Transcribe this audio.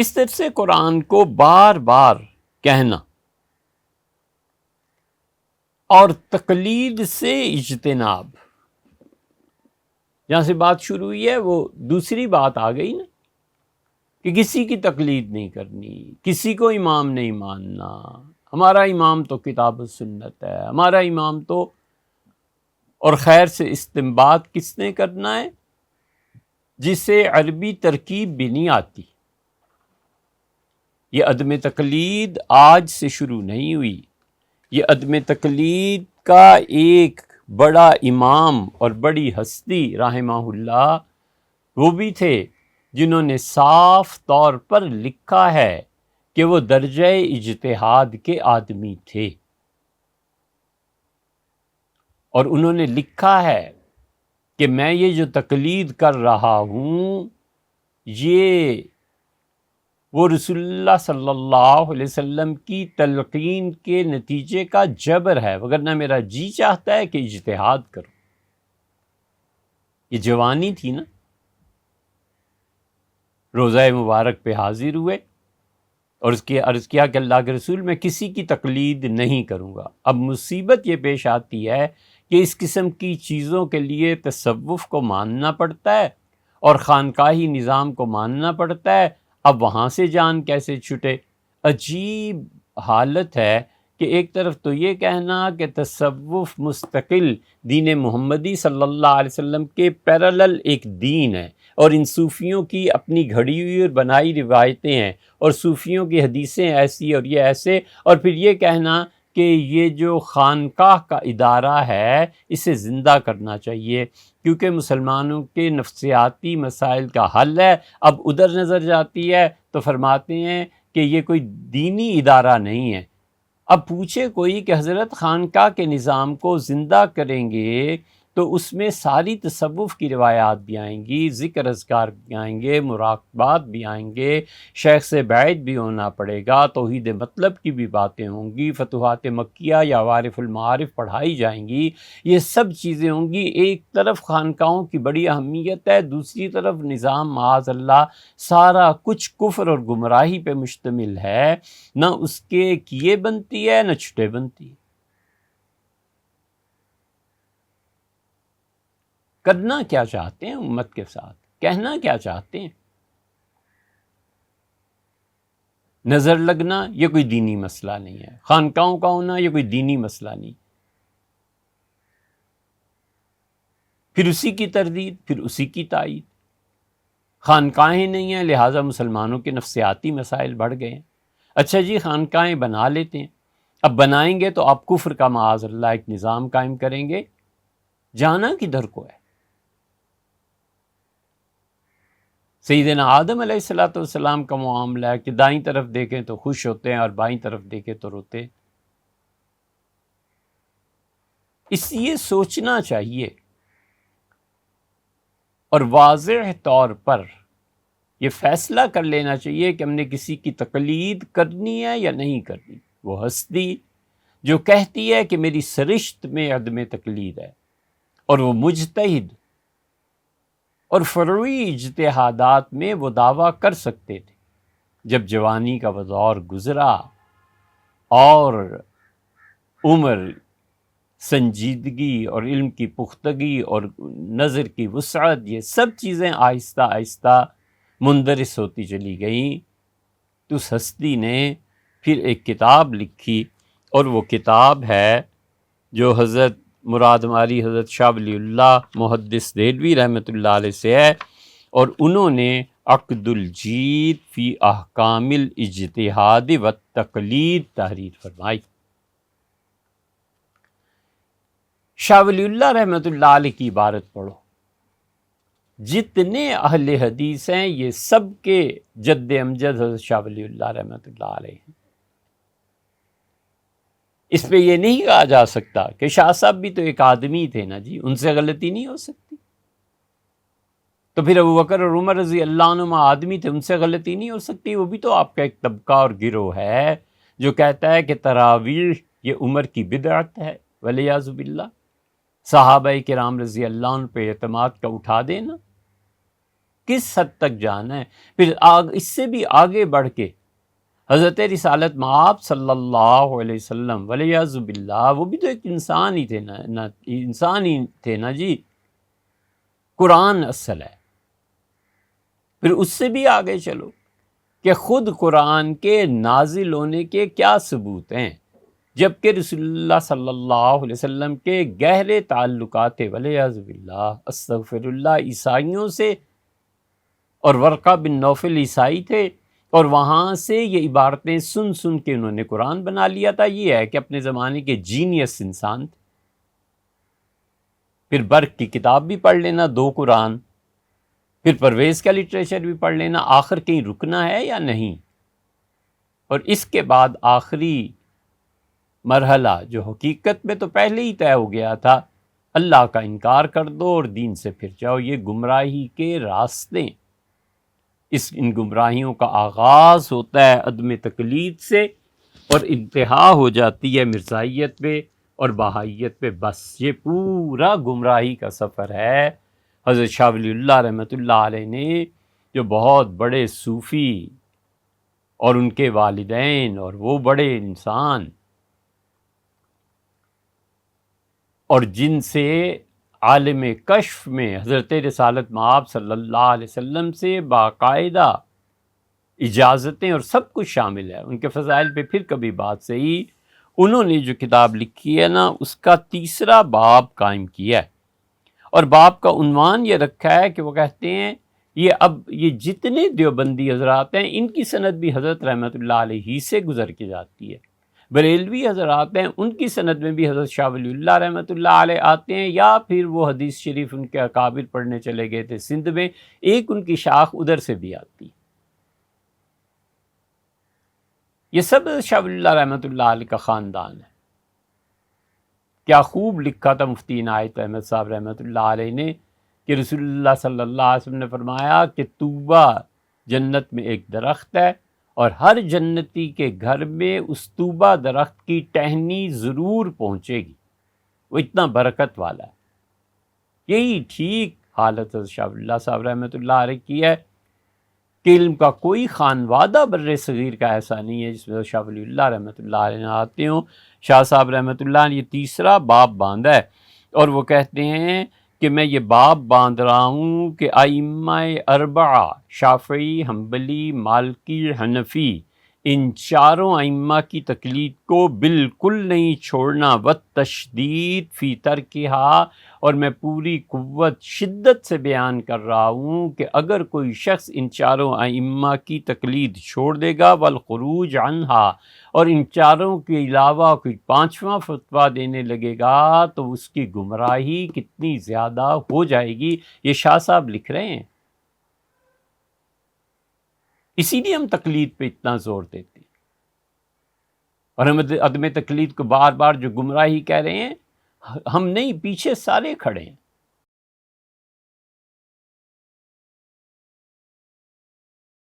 اس طرح سے قرآن کو بار بار کہنا اور تقلید سے اجتناب، جہاں سے بات شروع ہوئی ہے وہ دوسری بات آ گئی نا، کہ کسی کی تقلید نہیں کرنی، کسی کو امام نہیں ماننا، ہمارا امام تو کتاب و سنت ہے، ہمارا امام تو، اور خیر سے استنباط کس نے کرنا ہے؟ جسے عربی ترکیب بھی نہیں آتی۔ یہ عدم تقلید آج سے شروع نہیں ہوئی، یہ عدم تقلید کا ایک بڑا امام اور بڑی ہستی رحمہ اللہ وہ بھی تھے جنہوں نے صاف طور پر لکھا ہے کہ وہ درجہ اجتہاد کے آدمی تھے، اور انہوں نے لکھا ہے کہ میں یہ جو تقلید کر رہا ہوں یہ وہ رسول اللہ صلی اللہ علیہ وسلم کی تلقین کے نتیجے کا جبر ہے، وگرنہ میرا جی چاہتا ہے کہ اجتہاد کرو۔ یہ جوانی تھی نا، روزہ مبارک پہ حاضر ہوئے اور اس کی عرض کیا کہ اللہ کے رسول میں کسی کی تقلید نہیں کروں گا۔ اب مصیبت یہ پیش آتی ہے کہ اس قسم کی چیزوں کے لیے تصوف کو ماننا پڑتا ہے اور خانقاہی نظام کو ماننا پڑتا ہے، اب وہاں سے جان کیسے چھٹے؟ عجیب حالت ہے کہ ایک طرف تو یہ کہنا کہ تصوف مستقل دین محمدی صلی اللہ علیہ وسلم کے پیرالل ایک دین ہے، اور ان صوفیوں کی اپنی گھڑی ہوئی اور بنائی روایتیں ہیں، اور صوفیوں کی حدیثیں ایسی اور یہ ایسے، اور پھر یہ کہنا کہ یہ جو خانقاہ کا ادارہ ہے اسے زندہ کرنا چاہیے کیونکہ مسلمانوں کے نفسیاتی مسائل کا حل ہے۔ اب ادھر نظر جاتی ہے تو فرماتے ہیں کہ یہ کوئی دینی ادارہ نہیں ہے۔ اب پوچھے کوئی کہ حضرت خانقاہ کے نظام کو زندہ کریں گے تو اس میں ساری تصوف کی روایات بھی آئیں گی، ذکر اذکار بھی آئیں گے، مراقبات بھی آئیں گے، شیخ سے بیعت بھی ہونا پڑے گا، توحید مطلب کی بھی باتیں ہوں گی، فتوحات مکیہ یا وارف المعارف پڑھائی جائیں گی، یہ سب چیزیں ہوں گی۔ ایک طرف خانقاہوں کی بڑی اہمیت ہے، دوسری طرف نظام معاذ اللہ سارا کچھ کفر اور گمراہی پہ مشتمل ہے، نہ اس کے کیے بنتی ہے نہ چھٹے بنتی ہے۔ کرنا کیا چاہتے ہیں امت کے ساتھ؟ کہنا کیا چاہتے ہیں؟ نظر لگنا یہ کوئی دینی مسئلہ نہیں ہے، خانقاہوں کا ہونا یہ کوئی دینی مسئلہ نہیں، پھر اسی کی تردید، پھر اسی کی تائید۔ خانقاہیں نہیں ہیں لہٰذا مسلمانوں کے نفسیاتی مسائل بڑھ گئے ہیں۔ اچھا جی خانقاہیں بنا لیتے ہیں، اب بنائیں گے تو آپ کفر کا معاذ اللہ ایک نظام قائم کریں گے، جانا کدھر کو ہے؟ سیدنا آدم علیہ السلام کا معاملہ ہے کہ دائیں طرف دیکھیں تو خوش ہوتے ہیں اور بائیں طرف دیکھیں تو روتے ہیں۔ اس لیے سوچنا چاہیے اور واضح طور پر یہ فیصلہ کر لینا چاہیے کہ ہم نے کسی کی تقلید کرنی ہے یا نہیں کرنی۔ وہ ہستی جو کہتی ہے کہ میری سرشت میں عدم تقلید ہے، اور وہ مجتہد اور فروعی اجتہادات میں وہ دعویٰ کر سکتے تھے، جب جوانی کا وہ دور گزرا اور عمر، سنجیدگی اور علم کی پختگی اور نظر کی وسعت، یہ سب چیزیں آہستہ آہستہ مندرس ہوتی چلی گئیں، تو اس ہستی نے پھر ایک کتاب لکھی، اور وہ کتاب ہے جو حضرت مراد ماری حضرت شاہ ولی اللہ محدث دہلوی رحمۃ اللہ علیہ سے ہے، اور انہوں نے عقد الجید فی احکام الاجتہاد والتقلید تحریر فرمائی۔ شاہ ولی اللہ رحمۃ اللہ علیہ کی عبارت پڑھو، جتنے اہل حدیث ہیں یہ سب کے جد امجد حضرت شاہ ولی اللہ رحمۃ اللہ علیہ ہیں۔ اس پہ یہ نہیں کہا جا سکتا کہ شاہ صاحب بھی تو ایک آدمی تھے نا جی، ان سے غلطی نہیں ہو سکتی، تو پھر ابو بکر اور عمر رضی اللہ عنہما آدمی تھے، ان سے غلطی نہیں ہو سکتی؟ وہ بھی تو آپ کا ایک طبقہ اور گروہ ہے جو کہتا ہے کہ تراویح یہ عمر کی بدعت ہے والعیاذ باللہ، صحابہ کرام رضی اللہ عنہ پہ اعتماد کا اٹھا دینا۔ کس حد تک جانا ہے؟ پھر اس سے بھی آگے بڑھ کے حضرت رسالت مآب صلی اللہ علیہ وسلم ولیعذ باللہ، وہ بھی تو ایک انسان ہی تھے نا انسان ہی تھے نا جی، قرآن اصل ہے۔ پھر اس سے بھی آگے چلو کہ خود قرآن کے نازل ہونے کے کیا ثبوت ہیں، جبکہ رسول اللہ صلی اللہ علیہ وسلم کے گہرے تعلقات تھے ولیعذ باللہ استغفر اللہ عیسائیوں سے، اور ورقہ بن نوفل عیسائی تھے، اور وہاں سے یہ عبارتیں سن سن کے انہوں نے قرآن بنا لیا تھا۔ یہ ہے کہ اپنے زمانے کے جینیس انسان تھے۔ پھر برق کی کتاب بھی پڑھ لینا، 2 قرآن، پھر پرویز کا لٹریچر بھی پڑھ لینا، آخر کہیں رکنا ہے یا نہیں؟ اور اس کے بعد آخری مرحلہ جو حقیقت میں تو پہلے ہی طے ہو گیا تھا، اللہ کا انکار کر دو اور دین سے پھر جاؤ۔ یہ گمراہی کے راستے، ان گمراہیوں کا آغاز ہوتا ہے عدم تقلید سے، اور انتہا ہو جاتی ہے مرزائیت پہ اور بہائیت پہ۔ بس یہ پورا گمراہی کا سفر ہے۔ حضرت شاہ ولی اللہ رحمۃ اللہ علیہ نے، جو بہت بڑے صوفی اور ان کے والدین اور وہ بڑے انسان، اور جن سے عالم کشف میں حضرت رسالت مآب صلی اللہ علیہ وسلم سے باقاعدہ اجازتیں اور سب کچھ شامل ہے، ان کے فضائل پہ پھر کبھی بات صحیح۔ انہوں نے جو کتاب لکھی ہے نا، اس کا 3 باب قائم کیا ہے، اور باب کا عنوان یہ رکھا ہے کہ وہ کہتے ہیں یہ جتنے دیوبندی حضرات ہیں، ان کی سند بھی حضرت رحمۃ اللہ علیہ ہی سے گزر کے جاتی ہے۔ بریلوی حضرات ہیں، ان کی سند میں بھی حضرت شاہ ولی اللہ رحمۃ اللہ علیہ آتے ہیں، یا پھر وہ حدیث شریف ان کے اکابر پڑھنے چلے گئے تھے سندھ میں، ایک ان کی شاخ ادھر سے بھی آتی۔ یہ سب شاہ ولی اللہ رحمۃ اللہ علیہ کا خاندان ہے۔ کیا خوب لکھا تھا مفتی عنایت احمد صاحب رحمۃ اللہ علیہ نے کہ رسول اللہ صلی اللہ علیہ وسلم نے فرمایا کہ طوبیٰ جنت میں ایک درخت ہے، اور ہر جنتی کے گھر میں اس طوبیٰ درخت کی ٹہنی ضرور پہنچے گی، وہ اتنا برکت والا ہے۔ یہی ٹھیک حالت حضرت شاہ ولی اللہ صاحب رحمۃ اللہ علیہ کی ہے کہ علم کا کوئی خانوادہ بر صغیر کا ایسا نہیں ہے جس میں شاہ ولی اللہ رحمۃ اللہ علیہ آتے ہوں۔ شاہ صاحب رحمۃ اللہ نے یہ 3 باب باندھا ہے، اور وہ کہتے ہیں کہ میں یہ باب باندھ رہا ہوں کہ ائمہ 4 شافعی، حنبلی، مالکی، حنفی، ان 4 ائمہ کی تقلید کو بالکل نہیں چھوڑنا، والتشدید فی ترکہا، اور میں پوری قوت شدت سے بیان کر رہا ہوں کہ اگر کوئی شخص ان 4 ائمہ کی تقلید چھوڑ دے گا، والخروج عنہا، اور ان 4 کے علاوہ کوئی 5واں فتویٰ دینے لگے گا، تو اس کی گمراہی کتنی زیادہ ہو جائے گی۔ یہ شاہ صاحب لکھ رہے ہیں، اسی لیے ہم تقلید پہ اتنا زور دیتے ہیں، اور ہم عدم تقلید کو بار بار جو گمراہی کہہ رہے ہیں، ہم نہیں، پیچھے سارے کھڑے ہیں۔